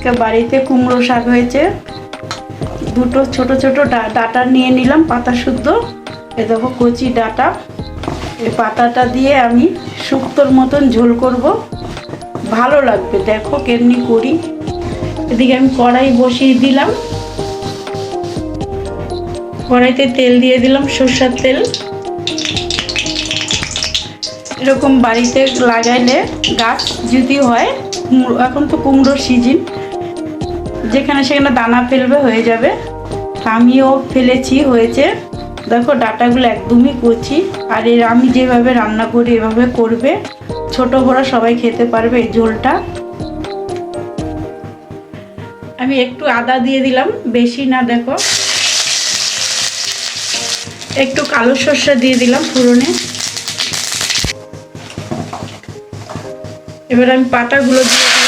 আজকে বাড়িতে কুমড়ো শাক হয়েছে। দুটো ছোট ছোট ডাঁটা নিয়ে নিলাম, পাতা শুদ্ধ। এ দেখো কচি ডাঁটা, এই পাতাটা দিয়ে আমি শুক্তোর মতন ঝোল করব, ভালো লাগবে। দেখো কেমনি করি। এদিকে আমি কড়াই বসিয়ে দিলাম, কড়াইতে তেল দিয়ে দিলাম, সরষের তেল। এরকম বাড়িতে লাগাইলে গাছ যদি হয়, এখন তো কুমড়োর সিজন, যেখানে সেখানে দানা ফেলবে, হয়ে যাবে। আমিও ফেলেছি, হয়েছে। দেখো ডাঁটাগুলো একদমই কচি। আর এর আমি যেভাবে রান্না করি এভাবে করবে, ছোট বড় সবাই খেতে পারবে এই ঝোলটা। আমি একটু আদা দিয়ে দিলাম, বেশি না। দেখো একটু কালো সরষে দিয়ে দিলাম ফোড়নে। এবার আমি পাতাগুলো দিয়ে দিলাম।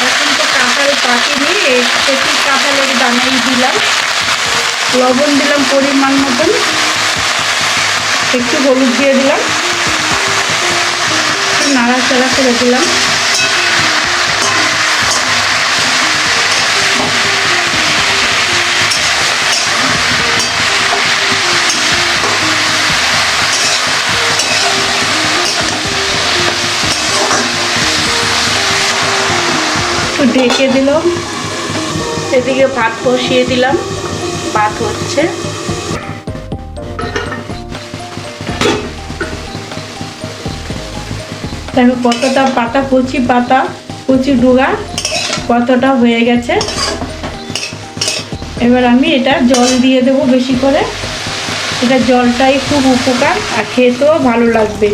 এখন তো কাঁঠাল পাকিনি, এই কচি কাঁঠালের দানাই দিলাম। লবণ দিলাম পরিমাণ মতন, একটু হলুদ দিয়ে দিলাম, নাড়াচাড়া করে দিলাম। ঢেকে দিলাম। এদিকে ভাত বসিয়ে দিলাম, ভাত হচ্ছে। দেখো কতটা পাতা, কচি পাতা, কচি ডুগা কতটা হয়ে গেছে। এবার আমি এটা জল দিয়ে দেবো বেশি করে। এটা জলটাই খুব উপকার, আর খেতেও ভালো লাগবে।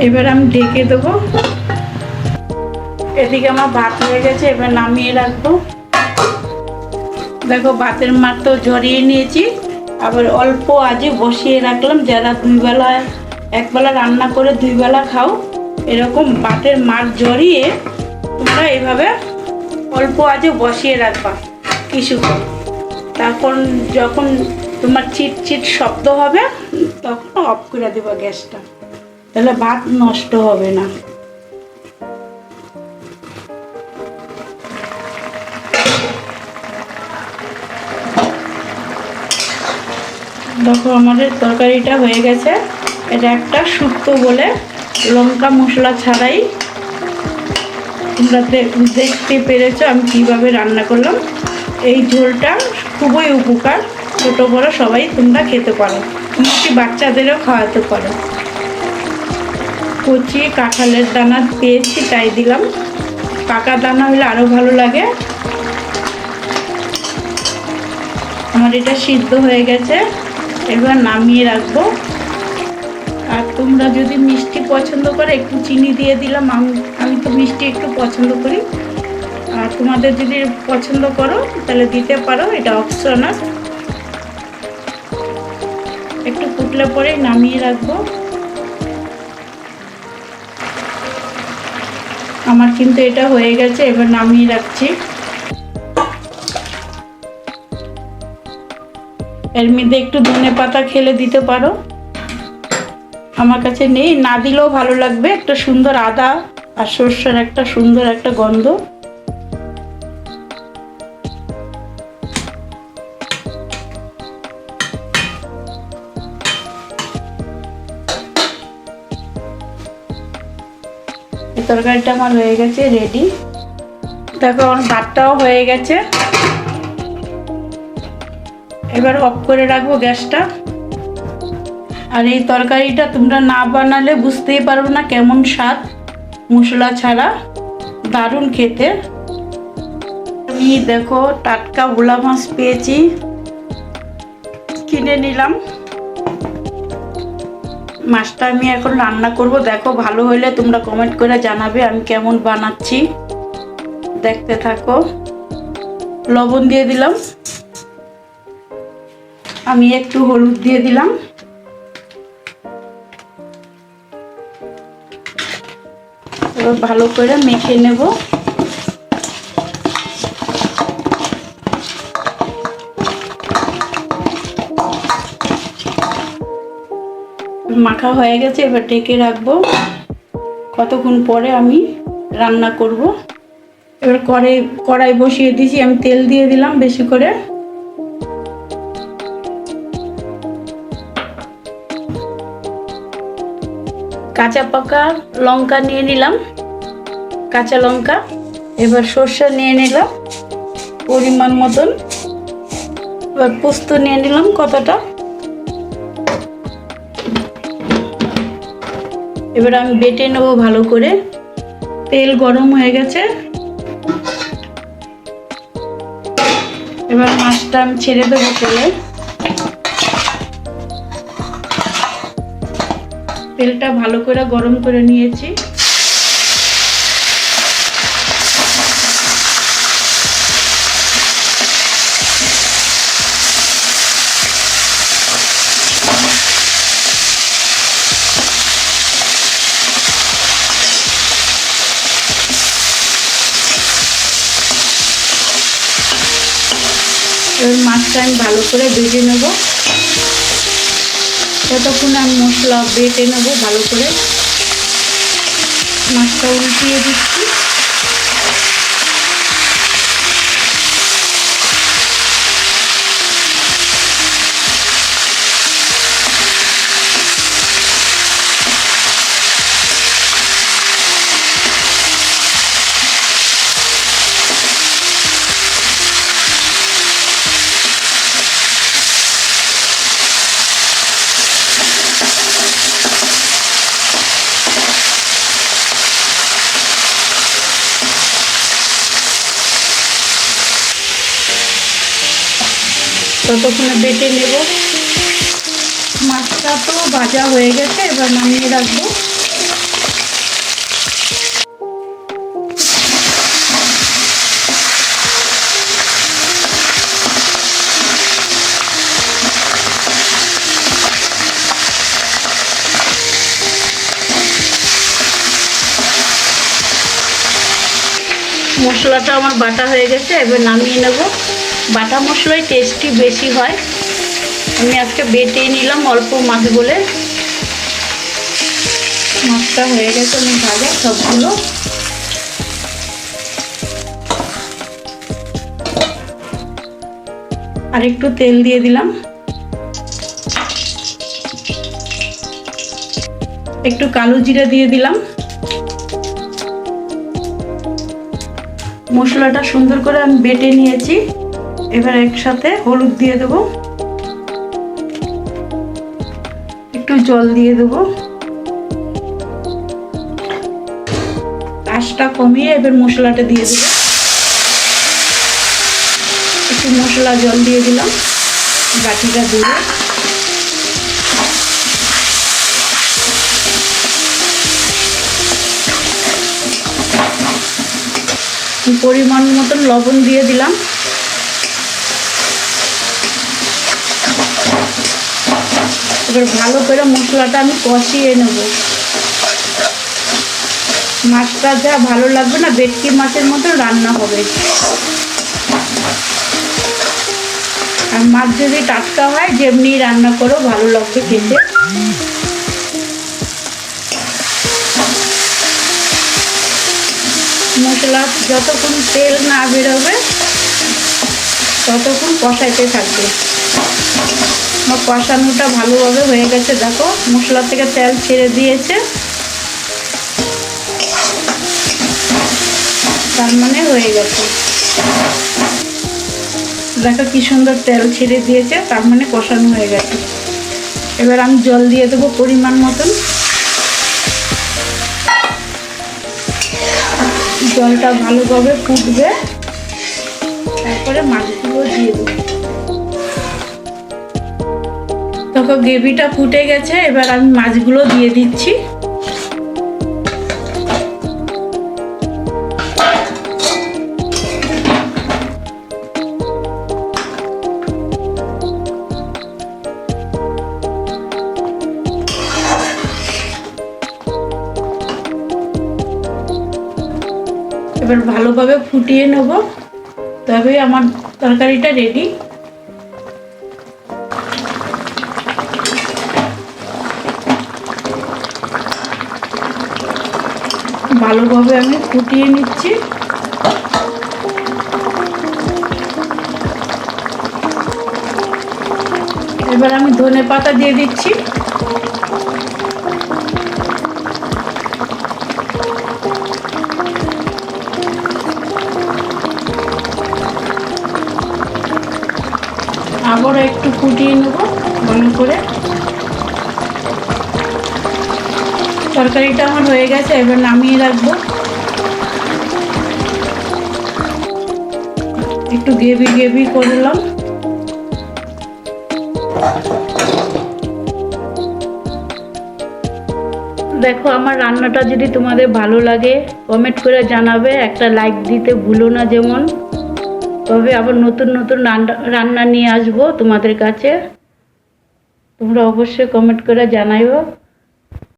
এবার আমি ঢেকে দেবো। এদিকে আমার ভাত হয়ে গেছে, এবার নামিয়ে রাখবো। দেখো ভাতের মার তো ঝরিয়ে নিয়েছি, আবার অল্প আজে বসিয়ে রাখলাম। যারা একবেলা রান্না করে 2 বেলা খাও, এরকম ভাতের মার ঝরিয়ে তোমরা এইভাবে অল্প আজে বসিয়ে রাখবা কিছুক্ষণ। তখন যখন তোমার চিট চিট শব্দ হবে, তখন অফ করে দেবা গ্যাসটা, তাহলে ভাত নষ্ট হবে না। দেখো আমাদের তরকারিটা হয়ে গেছে। এটা একটা শুক্তো বলে, লঙ্কা মশলা ছাড়াই। তোমরা দেখতে পেরেছো আমি কিভাবে রান্না করলাম। এই ঝোলটা খুবই উপকার, ছোট বড় সবাই তোমরা খেতে পারো, এমনকি বাচ্চাদেরও খাওয়াতে পারো। কচি কাঁঠালের দানা পেয়েছি তাই দিলাম, পাকা দানা হলে আরো ভালো লাগে। আমার এটা সিদ্ধ হয়ে গেছে, এবার নামিয়ে রাখবো। আর তোমরা যদি মিষ্টি পছন্দ করো একটু চিনি দিয়ে দিলাম। আমি তো মিষ্টি একটু পছন্দ করি, আর তোমাদের যদি পছন্দ করো তাহলে দিতে পারো, এটা অপশনাল। একটু ফুটলে পরে নামিয়ে রাখবো। আমার কিন্তু এটা হয়ে গেছে, এবার নামিয়ে রাখছি। এর মধ্যে একটু ধনে পাতা খেলে দিতে পারো, আমার কাছে নেই, না দিলেও ভালো লাগবে। একটা সুন্দর আদা আর সরষের একটা সুন্দর একটা গন্ধ। এই তরকারিটা আমার হয়ে গেছে, রেডি। দেখো আমার ভাতটাও হয়ে গেছে। এবার অফ করে রাখবো গ্যাসটা। আর এই তরকারিটা তোমরা না বানালে বুঝতেই পারবে না কেমন স্বাদ, মশলা ছাড়া, দারুণ খেতে। আমি দেখো টাটকা ভোলা মাছ পেয়েছি, কিনে নিলাম। মাছটা আমি এখন রান্না করব। দেখো ভালো হলে তোমরা কমেন্ট করে জানাবে আমি কেমন বানাচ্ছি। দেখতে থাকো। লবণ দিয়ে দিলাম, আমি একটু হলুদ দিয়ে দিলাম। এবার ভালো করে মেখে নেব। মাখা হয়ে গেছে, এবার ঢেকে রাখবো। কতক্ষণ পরে আমি রান্না করব। এবার কড়াই বসিয়ে দিয়েছি, আমি তেল দিয়ে দিলাম বেশি করে। কাঁচা পাকা লঙ্কা নিয়ে নিলাম, কাঁচা লঙ্কা। এবার সর্ষে নিয়ে নিলাম পরিমাণ মতন। এবার পোস্ত নিয়ে নিলাম কতটা। এবার আমি বেটে নেব ভালো করে। তেল গরম হয়ে গেছে, এবার মাছটা আমি ছেড়ে দেবো তেলে। তেলটা ভালো করে গরম করে নিয়েছি। এবার মাছটা আমি ভালো করে ভেজে নেব। ততক্ষণ আমি মশলা বেটে নেব ভালো করে। মাছটা উল্টিয়ে দিচ্ছি। ততক্ষণে বেটে নেব। মাছটা তো ভাজা হয়ে গেছে, এবার নামিয়ে রাখবো। মশলাটা আমার বাটা হয়ে গেছে, এবার নামিয়ে নেব। বাটা মশলাই টেস্টি বেশি হয়। আমি আজকে বেটে নিলাম অল্প মাছ বলে। মাছটা হয়ে গেছে আমি ভাজা সবগুলো। আর একটু তেল দিয়ে দিলাম, একটু কালো জিরা দিয়ে দিলাম। মশলাটা সুন্দর করে আমি বেটে নিয়েছি। এবার একসাথে হলুদ দিয়ে দেবো, একটু জল দিয়ে দেবো। আঁচটা কমিয়ে এবার মশলাটা দিয়ে দেবো। একটু মশলা জল দিয়ে দিলাম বাটিটা দিয়ে। পরিমাণ মতন লবণ দিয়ে দিলাম। এবার ভালো করে মশলাটা আমি কষিয়ে নেব। মাছটা যা ভালো লাগবে না, ভেটকি মাছের মতো রান্না হবে। আর মাছ যদি টাটকা হয় যেমনি রান্না করো ভালো লাগবে খেতে। মশলা যতক্ষণ তেল না বেরোবে ততক্ষণ কষাইতে থাকবে। আমার কষানোটা ভালোভাবে হয়ে গেছে, দেখো মশলা থেকে তেল ছেড়ে দিয়েছে, তার মানে হয়ে গেছে। দেখো কি সুন্দর তেল ছেড়ে দিয়েছে, তার মানে কষানো হয়ে গেছে। এবার আমি জল দিয়ে দেবো পরিমাণ মতন। জলটা ভালোভাবে ফুটবে, তারপরে মাছগুলো দিয়ে দেবো। তখন গ্রেভিটা ফুটে গেছে, এবার আমি মাছগুলো দিয়ে দিচ্ছি। এবার ভালোভাবে ফুটিয়ে নেব, তবে আমার তরকারিটা রেডি। ভালোভাবে আমি ফুটিয়ে নিচ্ছি। এবার আমি ধনেপাতা দিয়ে দিচ্ছি। আবারও একটু ফুটিয়ে নেব ভালো করে। তরকারিটা আমার হয়ে গেছে, এবার নামিয়ে রাখবো। একটু গ্রেভি গ্রেভি করলাম। দেখো আমার রান্নাটা যদি তোমাদের ভালো লাগে কমেন্ট করে জানাবে, একটা লাইক দিতে ভুলো না যেমন। তবে আবার নতুন নতুন রান্না নিয়ে আসবো তোমাদের কাছে, তোমরা অবশ্যই কমেন্ট করে জানাইও।